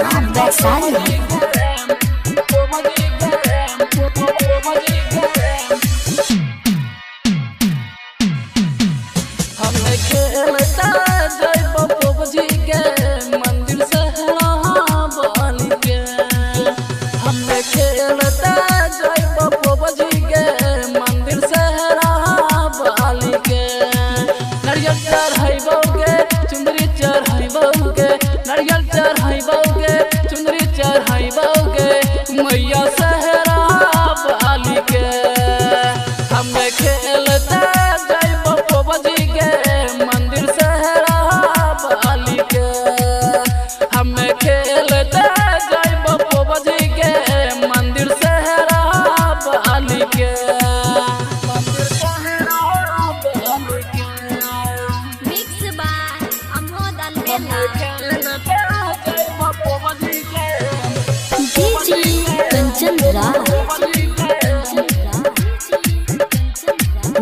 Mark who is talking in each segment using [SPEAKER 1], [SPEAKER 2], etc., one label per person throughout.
[SPEAKER 1] Imam Besari.
[SPEAKER 2] हमने खेलता जय पबजी के मंदिर सहरा बाली के। हमने खेलता जय पबजी के मंदिर सहरा बाली के। नारियल चढ़ाइबोगे चुंदरी चढ़ाइबोगे, नारियल चढ़ाइबोगे चुंदरी चढ़ाइबोगे मैया सहरा बाली के। हमने खेलता जय पबजी के मंदिर सहरा बाली के। हमें खेलता जय पबजी के मंदिर सहरा बाली के। मंदिर सहरा बाली के।
[SPEAKER 3] Mixed by Amod
[SPEAKER 2] हमें
[SPEAKER 3] Albella.
[SPEAKER 2] खेलता जय पबजी के
[SPEAKER 1] DJ Kanchan Raj.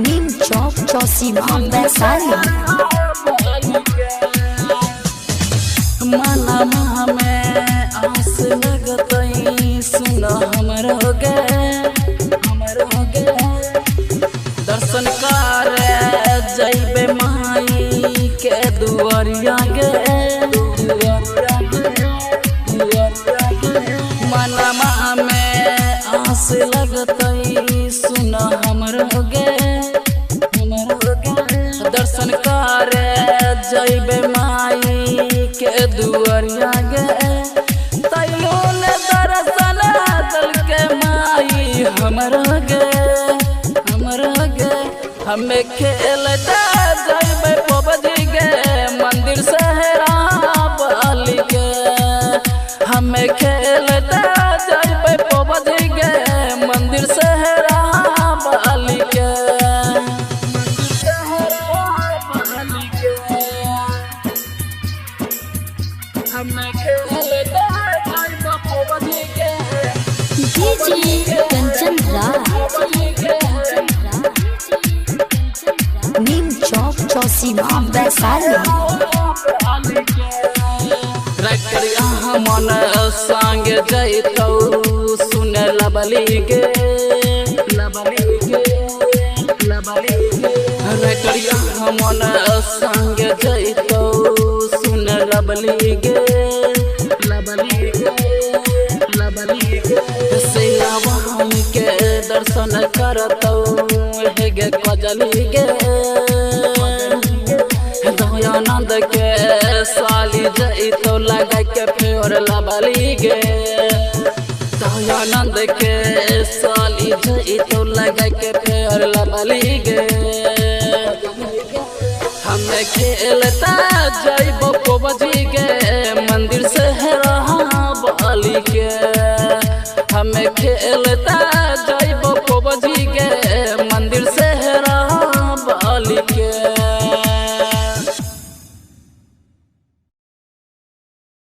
[SPEAKER 1] Neem Chowk Chowsima Besari.
[SPEAKER 2] मनमा में आस लगतई सुन हमर हो गे दर्शन करे जइबे माई के दुआरिया गे। मनमा में आस लगतई सुन हमर हो गे दर्शन करे जइबे माई के दुआरिया गे। तैयो ने दर्शन दल के माई हमर गे। हमें खेलता जइबे पबजी के मंदिर सहरा बाली के। हमें खेलता जइबे पबजी के मंदिर सहरा बाली के। हमें खेलता जइबे पबजी के
[SPEAKER 1] DJ Kanchan Raj. Neem Chowk Chowsima Besari.
[SPEAKER 2] रखरिया मन संग जइतौ सुन लबली गे। रखरिया मन संग जइतौ सुन लबली गे। सियावान के दर्शन करतौ हे गे कजली गे। दयानंद के साली जइतौ लगा के फेर लबली गे। दयानंद के साली जइतौ लगा के फेर लबली गे। हमें खेलता जइब पबजी के मंदिर सहरा बाली के। हमें खेलता